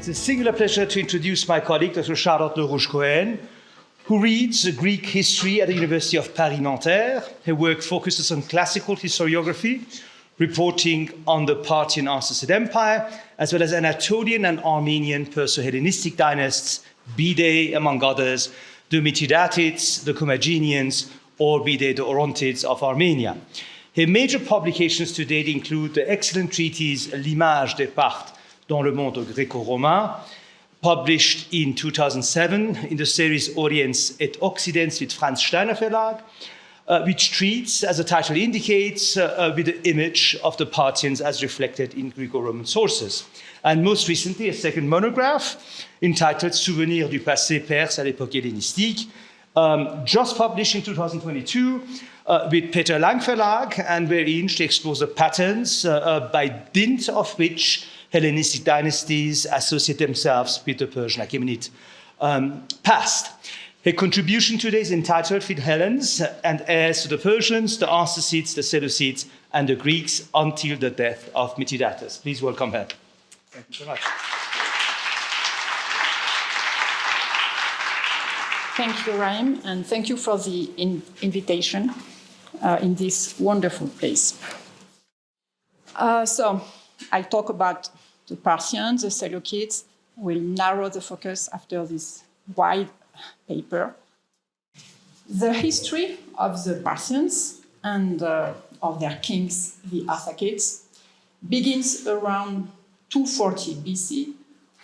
It's a singular pleasure to introduce my colleague, Dr. Charlotte Lerouge-Cohen, who reads Greek history at the University of Paris-Nanterre. Her work focuses on classical historiography, reporting on the Parthian Arsacid Empire, as well as Anatolian and Armenian Perso-Hellenistic dynasts, be they, among others, the Mithridates, the Commagenians, or be they the Orontids of Armenia. Her major publications to date include the excellent treatise L'image des Parthes dans le monde gréco-romain, published in 2007 in the series Orients et Occidents with Franz Steiner Verlag, which treats, as the title indicates, with the image of the Parthians as reflected in Greco-Roman sources. And most recently, a second monograph entitled Souvenirs du passé perse à l'époque hellénistique, just published in 2022 with Philhellen Verlag, and wherein she explores the patterns by dint of which Hellenistic dynasties associate themselves with the Persian Achaemenid past. Her contribution today is entitled Philhellens and Heirs to the Persians, the Arsacids, the Seleucids, and the Greeks until the death of Mithridates. Please welcome her. Thank you so much. Thank you, Raim, and thank you for the invitation in this wonderful place. So I'll talk about the Parthians, the Seleucids. We'll narrow the focus after this wide paper. The history of the Parthians and of their kings, the Arsacids, begins around 240 BC,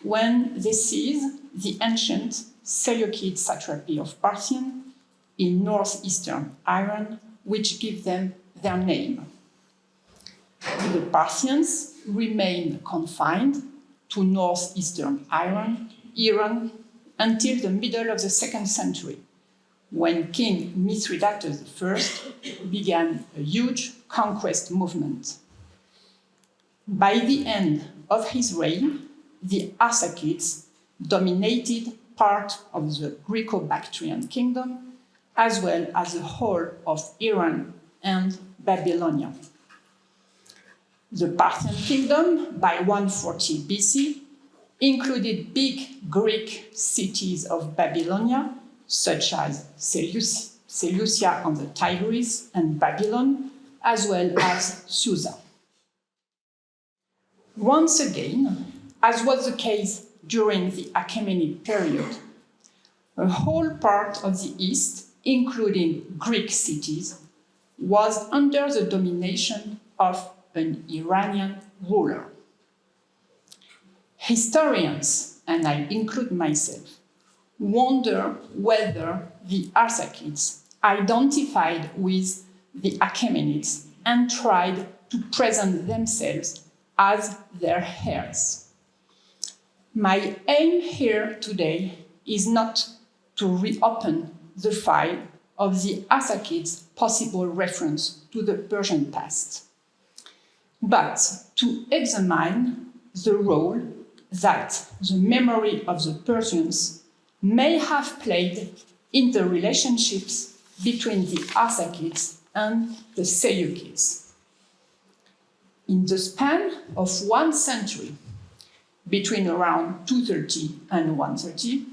when they seize the ancient Seleucid satrapy of Parthian in northeastern Iran, which gives them their name. The Parthians remain confined to northeastern Iran until the middle of the 2nd century, when King Mithridates I began a huge conquest movement. By the end of his reign, the Arsacids dominated part of the Greco-Bactrian kingdom, as well as the whole of Iran and Babylonia. The Parthian kingdom, by 140 BC, included big Greek cities of Babylonia, such as Seleucia on the Tigris and Babylon, as well as Susa. Once again, as was the case during the Achaemenid period, a whole part of the East, including Greek cities, was under the domination of an Iranian ruler. Historians, and I include myself, wonder whether the Arsacids identified with the Achaemenids and tried to present themselves as their heirs. My aim here today is not to reopen the file of the Arsacids' possible reference to the Persian past, but to examine the role that the memory of the Persians may have played in the relationships between the Arsacids and the Seleucids. In the span of 1 century, between around 230 and 130,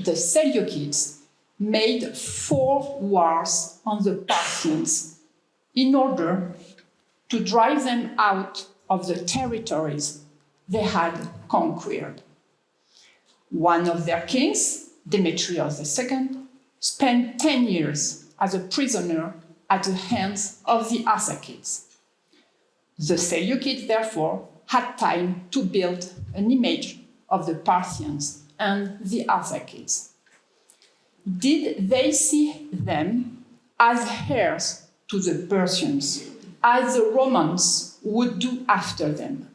the Seleucids made 4 wars on the Parthians in order to drive them out of the territories they had conquered. One of their kings, Demetrios II, spent 10 years as a prisoner at the hands of the Arsacids. The Seleucids, therefore, had time to build an image of the Parthians and the Arsacids. Did they see them as heirs to the Persians, as the Romans would do after them?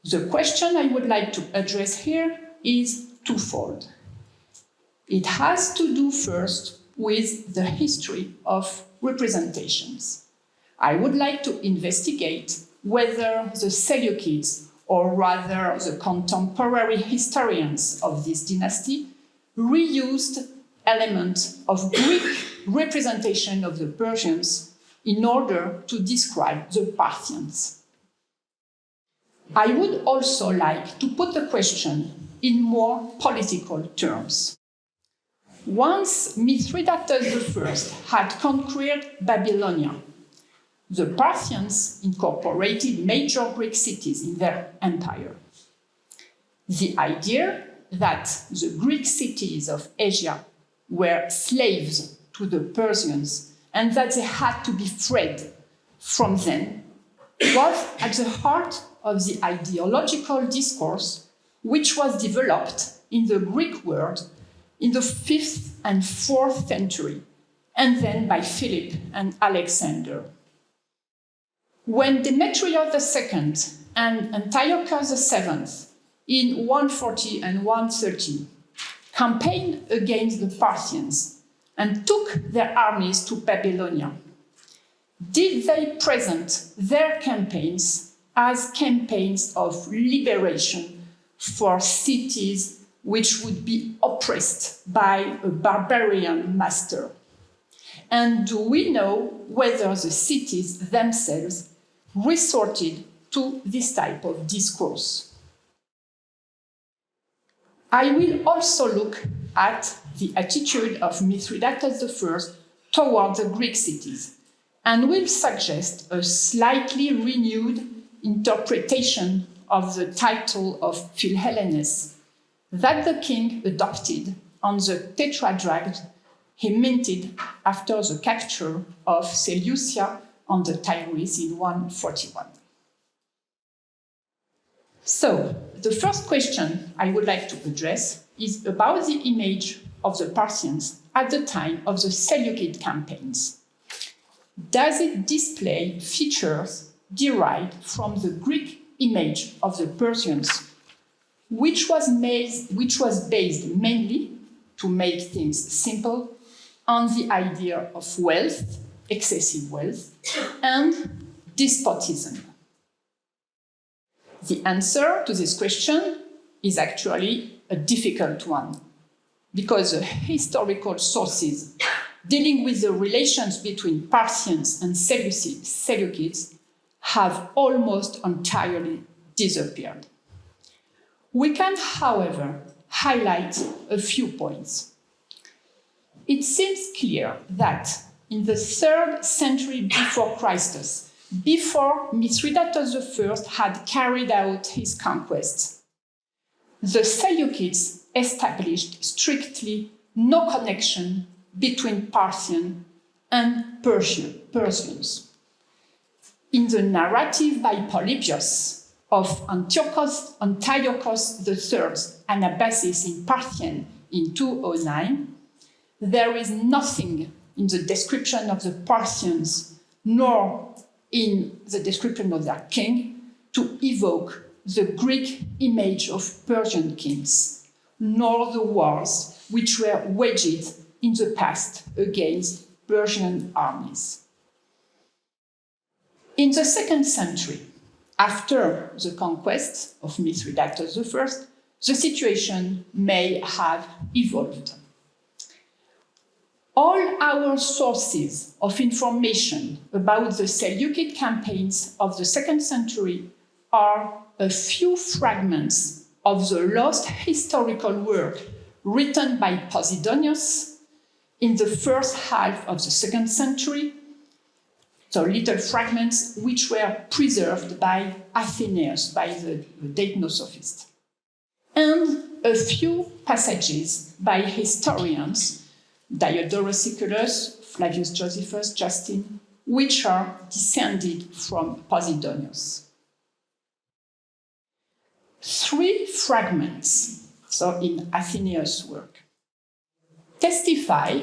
The question I would like to address here is twofold. It has to do first with the history of representations. I would like to investigate whether the Seleucids, or rather the contemporary historians of this dynasty, reused elements of Greek representation of the Persians in order to describe the Parthians. I would also like to put the question in more political terms. Once Mithridates I had conquered Babylonia, the Persians incorporated major Greek cities in their empire. The idea that the Greek cities of Asia were slaves to the Persians and that they had to be freed from them was at the heart of the ideological discourse which was developed in the Greek world in the 5th and 4th century, and then by Philip and Alexander. When Demetrios II and Antiochos VII in 140 and 130 campaigned against the Parthians and took their armies to Babylonia, did they present their campaigns as campaigns of liberation for cities which would be oppressed by a barbarian master? And do we know whether the cities themselves resorted to this type of discourse? I will also look at the attitude of Mithridates I toward the Greek cities, and will suggest a slightly renewed interpretation of the title of Philhellen that the king adopted on the tetradrachm he minted after the capture of Seleucia on the Tigris in 141. So, the first question I would like to address is about the image of the Parthians at the time of the Seleucid campaigns. Does it display features derived from the Greek image of the Persians, which was based mainly, to make things simple, on the idea of wealth, excessive wealth, and despotism? The answer to this question is actually a difficult one, because the historical sources dealing with the relations between Parthians and Seleucids have almost entirely disappeared. We can, however, highlight a few points. It seems clear that in the 3rd century before Christ, before Mithridates I had carried out his conquests, the Seleucids established strictly no connection between Parthian and Persians. In the narrative by Polybius of Antiochos III's Anabasis in Parthian in 209, there is nothing in the description of the Parthians nor in the description of their king to evoke the Greek image of Persian kings, nor the wars which were waged in the past against Persian armies. In the 2nd century, after the conquest of Mithridates I, the situation may have evolved. All our sources of information about the Seleucid campaigns of the 2nd century are a few fragments of the lost historical work written by Posidonius in the first half of the 2nd century, so little fragments which were preserved by Athenaeus, by the Deipnosophist, and a few passages by historians, Diodorus Siculus, Flavius Josephus, Justin, which are descended from Posidonius. 3 fragments, so in Athenaeus' work, testify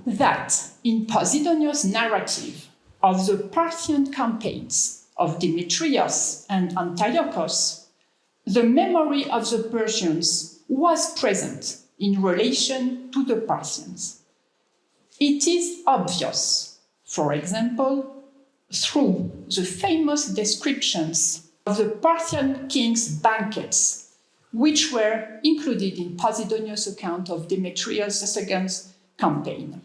that in Posidonius' narrative of the Parthian campaigns of Demetrios and Antiochos, the memory of the Persians was present in relation to the Parthians. It is obvious, for example, through the famous descriptions of the Parthian king's banquets, which were included in Posidonius' account of Demetrios II's campaign.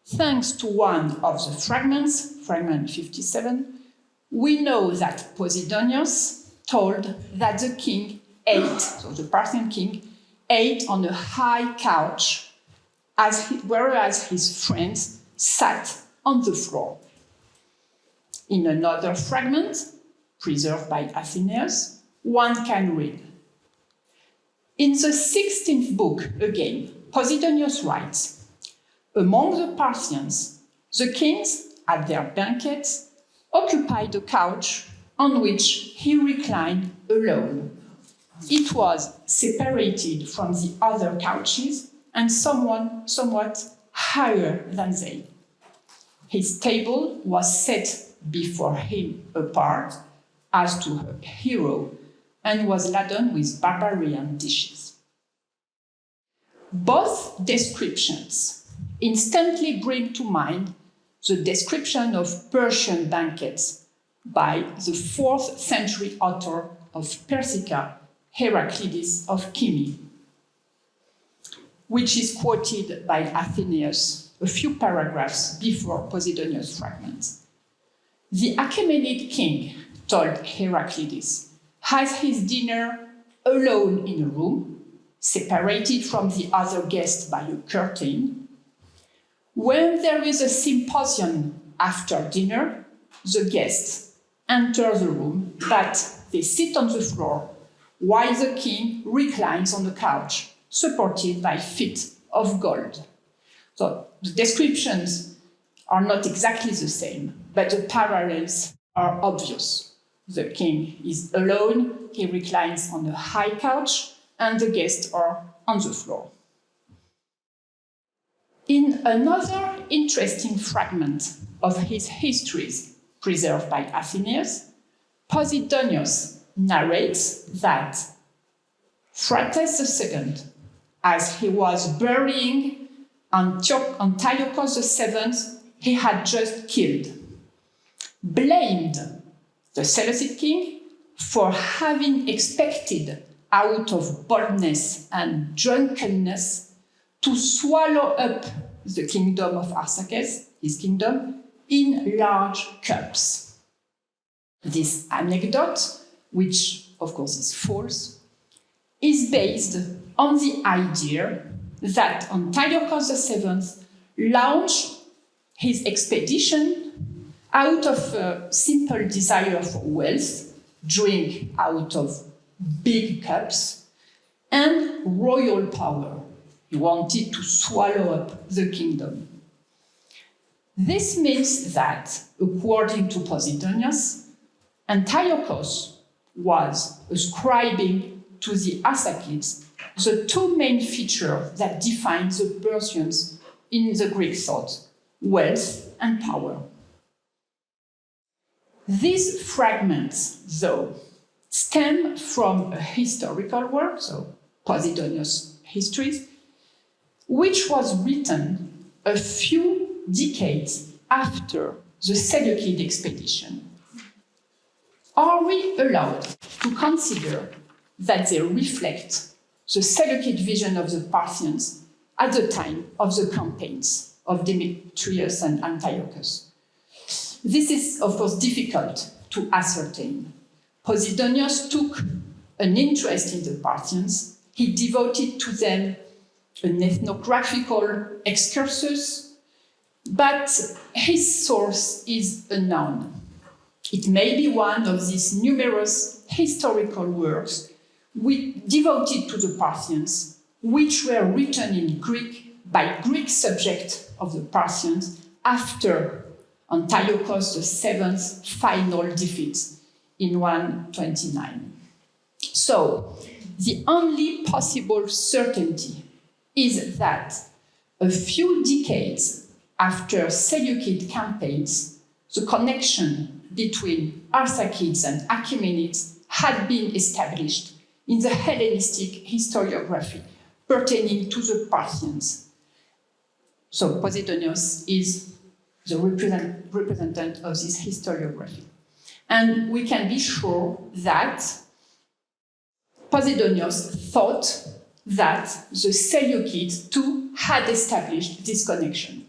Thanks to one of the fragments, fragment 57, We know that Posidonius told that the king ate, so the Parthian king, ate on a high couch, whereas his friends sat on the floor. In another fragment, preserved by Athenaeus, one can read. In the 16th book, again, Posidonius writes, among the Parthians, the kings, at their banquets, occupied a couch on which he reclined alone. It was separated from the other couches and somewhat higher than they. His table was set before him apart as to a hero and was laden with barbarian dishes. Both descriptions instantly bring to mind the description of Persian banquets by the 4th century author of Persica, Heraclides of Kymi, which is quoted by Athenaeus a few paragraphs before Posidonius' fragments. The Achaemenid king told Heraclides has his dinner alone in a room, separated from the other guests by a curtain. When there is a symposium after dinner, the guests enter the room, but they sit on the floor while the king reclines on the couch, supported by feet of gold. So the descriptions are not exactly the same, but the parallels are obvious. The king is alone, he reclines on a high couch, and the guests are on the floor. In another interesting fragment of his histories preserved by Athenaeus, Posidonius narrates that Phraates II, as he was burying Antiochos VII, he had just killed, blamed the Seleucid king for having expected, out of boldness and drunkenness, to swallow up the kingdom of Arsacids, his kingdom, in large cups. This anecdote, which of course is false, is based on the idea that Antiochos VII launched his expedition out of a simple desire for wealth, drink out of big cups, and royal power. He wanted to swallow up the kingdom. This means that, according to Posidonius, Antiochos was ascribing to the Arsacids the two main features that define the Persians in the Greek thought, wealth and power. These fragments, though, stem from a historical work, so Posidonius' Histories, which was written a few decades after the Seleucid expedition. Are we allowed to consider that they reflect the Seleucid vision of the Parthians at the time of the campaigns of Demetrios and Antiochos? This is, of course, difficult to ascertain. Posidonius took an interest in the Parthians. He devoted to them an ethnographical excursus, but his source is unknown. It may be one of these numerous historical works devoted to the Parthians, which were written in Greek by Greek subjects of the Parthians after Antiochos VII's final defeat in 129. So, the only possible certainty is that a few decades after Seleucid campaigns, the connection between Arsacids and Achaemenids had been established in the Hellenistic historiography pertaining to the Parthians. So Posidonius is the representative of this historiography. And we can be sure that Posidonius thought that the Seleucids too had established this connection.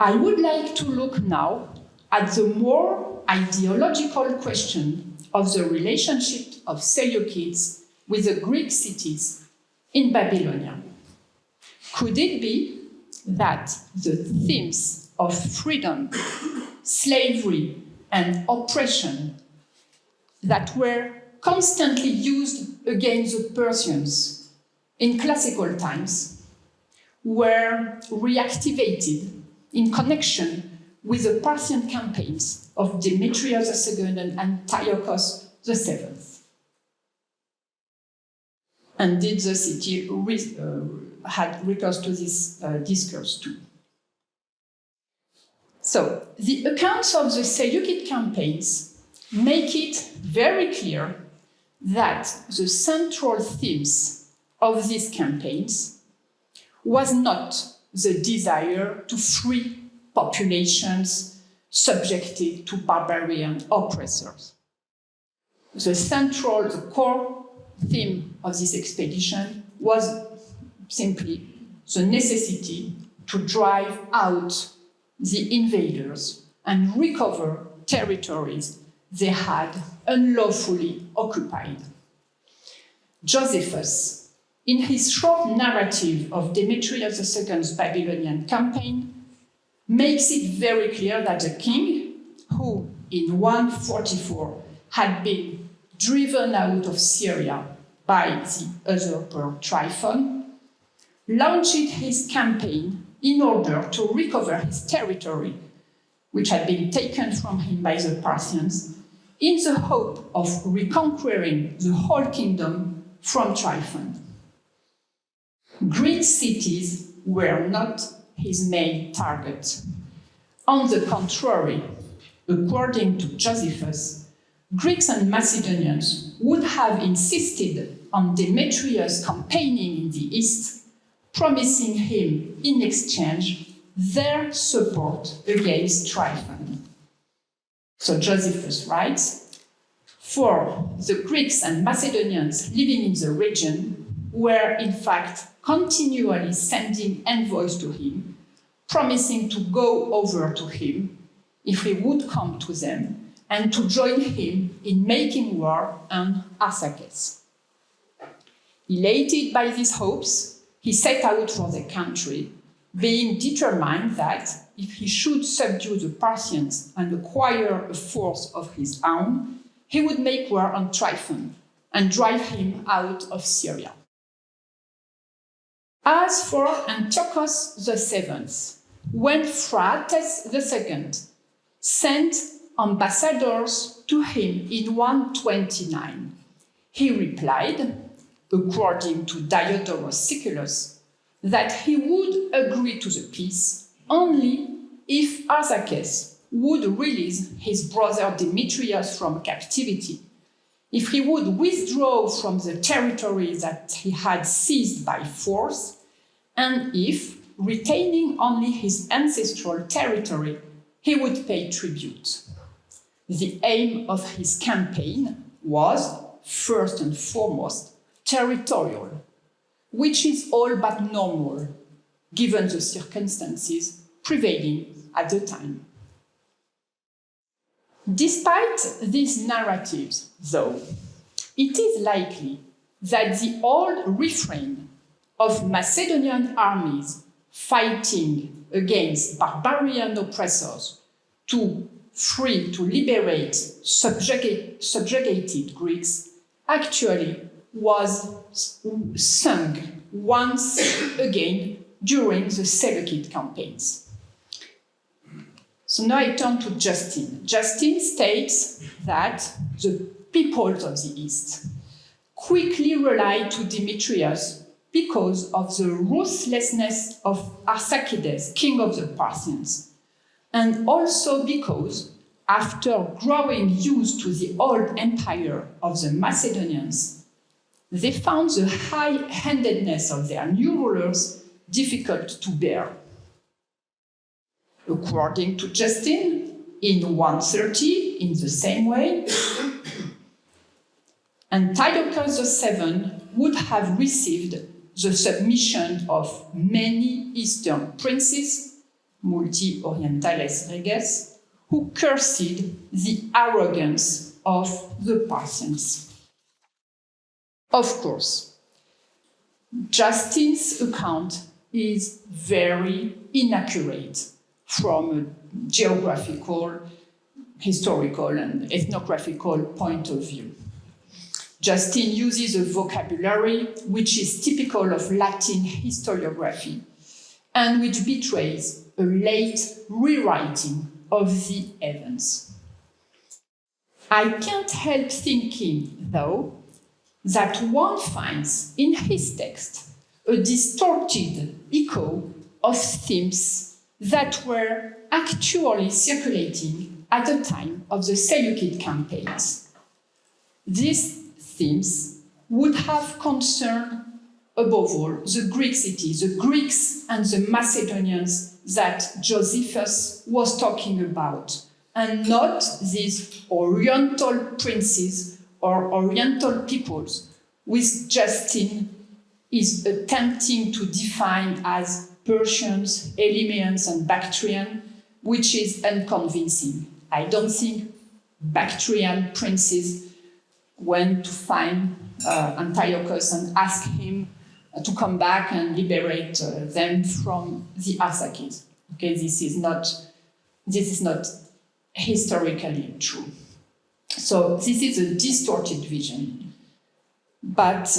I would like to look now at the more ideological question of the relationship of Seleucids with the Greek cities in Babylonia. Could it be that the themes of freedom, slavery, and oppression that were constantly used against the Persians in classical times were reactivated in connection with the Parthian campaigns of Demetrios II and Antiochos VII? And did the city had recourse to this discourse too? So, the accounts of the Seleucid campaigns make it very clear that the central themes of these campaigns was not the desire to free populations subjected to barbarian oppressors. The core theme of this expedition was simply the necessity to drive out the invaders and recover territories they had unlawfully occupied. Josephus, in his short narrative of Demetrios II's Babylonian campaign, makes it very clear that the king, who in 144 had been driven out of Syria by the usurper Tryphon, launched his campaign in order to recover his territory, which had been taken from him by the Parthians, in the hope of reconquering the whole kingdom from Tryphon. Greek cities were not his main target. On the contrary, according to Josephus, Greeks and Macedonians would have insisted on Demetrius campaigning in the east, promising him in exchange their support against Tryphon. So Josephus writes, for the Greeks and Macedonians living in the region were in fact continually sending envoys to him, promising to go over to him if he would come to them and to join him in making war on Arsacids. Elated by these hopes, he set out for the country, being determined that if he should subdue the Parthians and acquire a force of his own, he would make war on Tryphon and drive him out of Syria. As for Antiochos VII, when Phraates II sent ambassadors to him in 129, he replied, according to Diodorus Siculus, that he would agree to the peace only if Arsaces would release his brother Demetrios from captivity, if he would withdraw from the territory that he had seized by force, and if, retaining only his ancestral territory, he would pay tribute. The aim of his campaign was, first and foremost, territorial, which is all but normal, given the circumstances prevailing at the time. Despite these narratives, though, it is likely that the old refrain of Macedonian armies fighting against barbarian oppressors to liberate subjugated Greeks actually was sung once again during the Seleucid campaigns. So now I turn to Justin. Justin states that the peoples of the East quickly relied to Demetrius because of the ruthlessness of Arsacides, king of the Parthians, and also because, after growing used to the old empire of the Macedonians, they found the high-handedness of their new rulers difficult to bear. According to Justin, in 130, in the same way, Antiochus VII would have received the submission of many Eastern princes, multi orientales reges, who cursed the arrogance of the Persians. Of course, Justin's account is very inaccurate from a geographical, historical, and ethnographical point of view. Justin uses a vocabulary which is typical of Latin historiography and which betrays a late rewriting of the events. I can't help thinking, though, that one finds in his text a distorted echo of themes that were actually circulating at the time of the Seleucid campaigns. These themes would have concerned, above all, the Greek cities, the Greeks and the Macedonians that Josephus was talking about, and not these Oriental princes or Oriental peoples, which Justin is attempting to define as Persians, Elamians, and Bactrian, which is unconvincing. I don't think Bactrian princes went to find Antiochos and ask him to come back and liberate them from the Arsacids. Okay, this is not historically true. So this is a distorted vision. But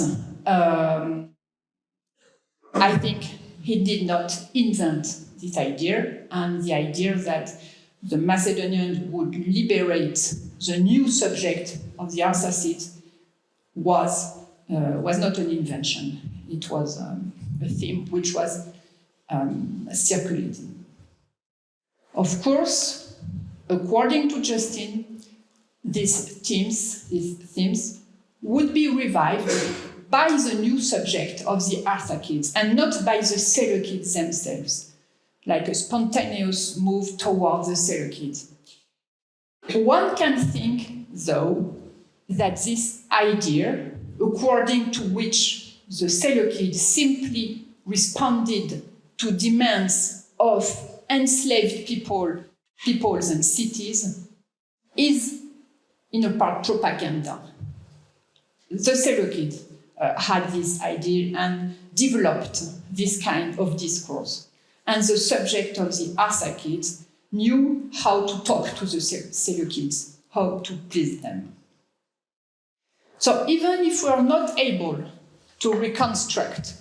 I think he did not invent this idea, and the idea that the Macedonians would liberate the new subject of the Arsacids was not an invention. It was a theme which was circulating. Of course, according to Justin, these themes would be revived by the new subject of the Arsacids and not by the Seleucids themselves, like a spontaneous move towards the Seleucids. One can think, though, that this idea, according to which the Seleucids simply responded to demands of enslaved peoples and cities, is in a part propaganda. The Seleucids had this idea and developed this kind of discourse. And the subject of the Arsacids knew how to talk to the Seleucids, how to please them. So even if we are not able to reconstruct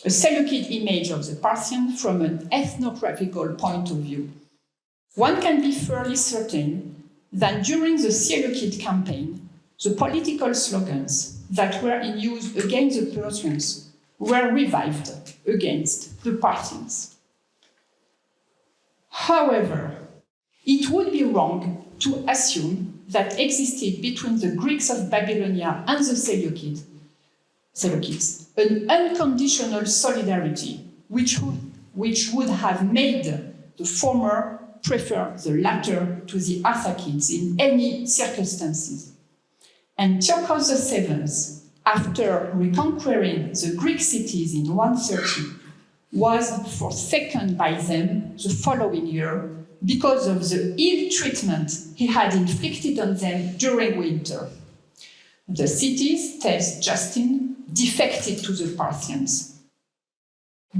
a Seleucid image of the Parthian from an ethnographical point of view, one can be fairly certain that during the Seleucid campaign, the political slogans that were in use against the Persians were revived against the Parthians. However, it would be wrong to assume that existed between the Greeks of Babylonia and the Seleucids an unconditional solidarity which would have made the former prefer the latter to the Arsacids in any circumstances. Antiochos VII, after reconquering the Greek cities in 130, was forsaken by them the following year because of the ill treatment he had inflicted on them during winter. The cities, tells Justin, defected to the Parthians.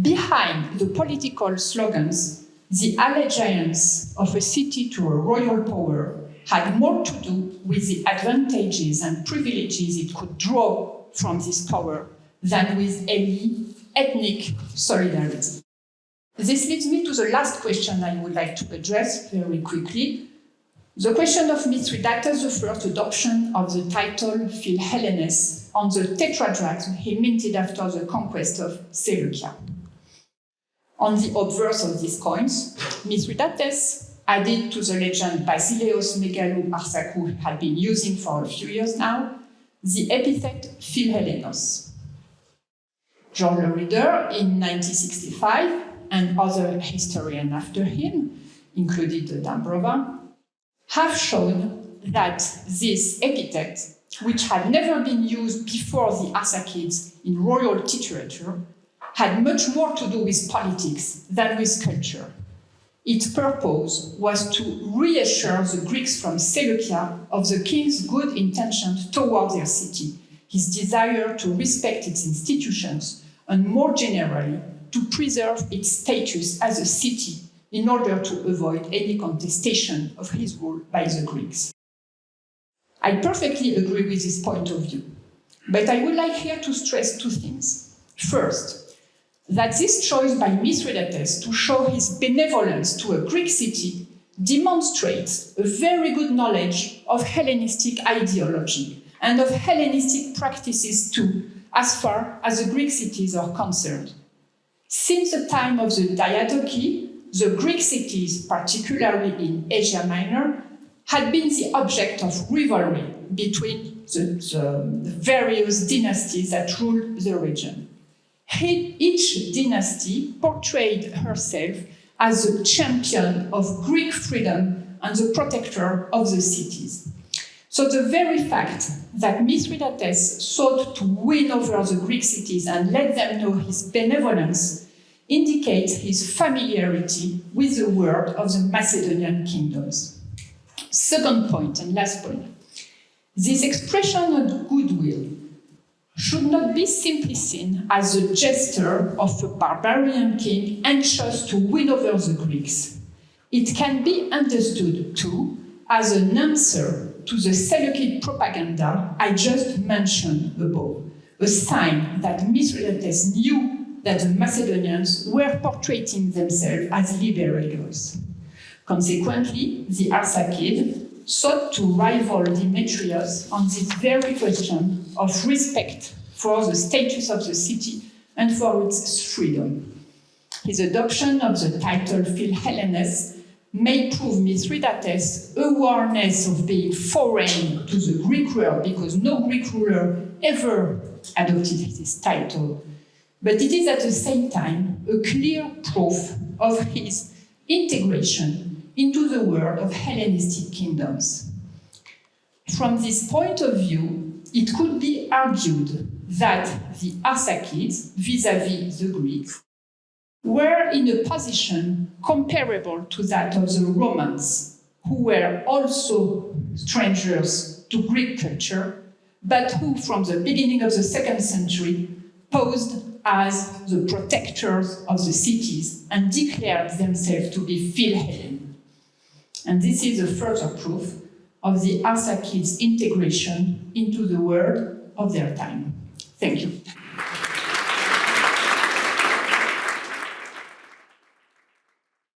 Behind the political slogans, the allegiance of a city to a royal power had more to do with the advantages and privileges it could draw from this power than with any ethnic solidarity. This leads me to the last question I would like to address very quickly. The question of Mithridates I's adoption of the title Philhellen on the tetradrachms he minted after the conquest of Seleucia. On the obverse of these coins, Mithridates added to the legend Basileos Megalou Arsakou had been using for a few years now, the epithet Philhellenos. Jean Le Reader in 1965 and other historians after him, including Dambrova, have shown that this epithet, which had never been used before the Arsacids in royal literature, had much more to do with politics than with culture. Its purpose was to reassure the Greeks from Seleucia of the king's good intentions toward their city, his desire to respect its institutions, and more generally, to preserve its status as a city in order to avoid any contestation of his rule by the Greeks. I perfectly agree with this point of view, but I would like here to stress two things. First, that this choice by Mithridates to show his benevolence to a Greek city demonstrates a very good knowledge of Hellenistic ideology and of Hellenistic practices too, as far as the Greek cities are concerned. Since the time of the Diadochi, the Greek cities, particularly in Asia Minor, had been the object of rivalry between the various dynasties that ruled the region. Each dynasty portrayed herself as the champion of Greek freedom and the protector of the cities. So the very fact that Mithridates sought to win over the Greek cities and let them know his benevolence indicates his familiarity with the world of the Macedonian kingdoms. Second point and last point. This expression of goodwill should not be simply seen as a gesture of a barbarian king anxious to win over the Greeks. It can be understood too as an answer to the Seleucid propaganda I just mentioned above, a sign that Mithridates knew that the Macedonians were portraying themselves as liberators. Consequently, the Arsacids sought to rival Demetrios on this very question of respect for the status of the city and for its freedom. His adoption of the title Philhellen may prove Mithridates' awareness of being foreign to the Greek world, because no Greek ruler ever adopted this title. But it is at the same time a clear proof of his integration into the world of Hellenistic kingdoms. From this point of view, it could be argued that the Arsacids, vis-à-vis the Greeks, were in a position comparable to that of the Romans, who were also strangers to Greek culture, but who, from the beginning of the 2nd century, posed as the protectors of the cities and declared themselves to be Philhellen. And this is a further proof of the Arsacids' integration into the world of their time. Thank you.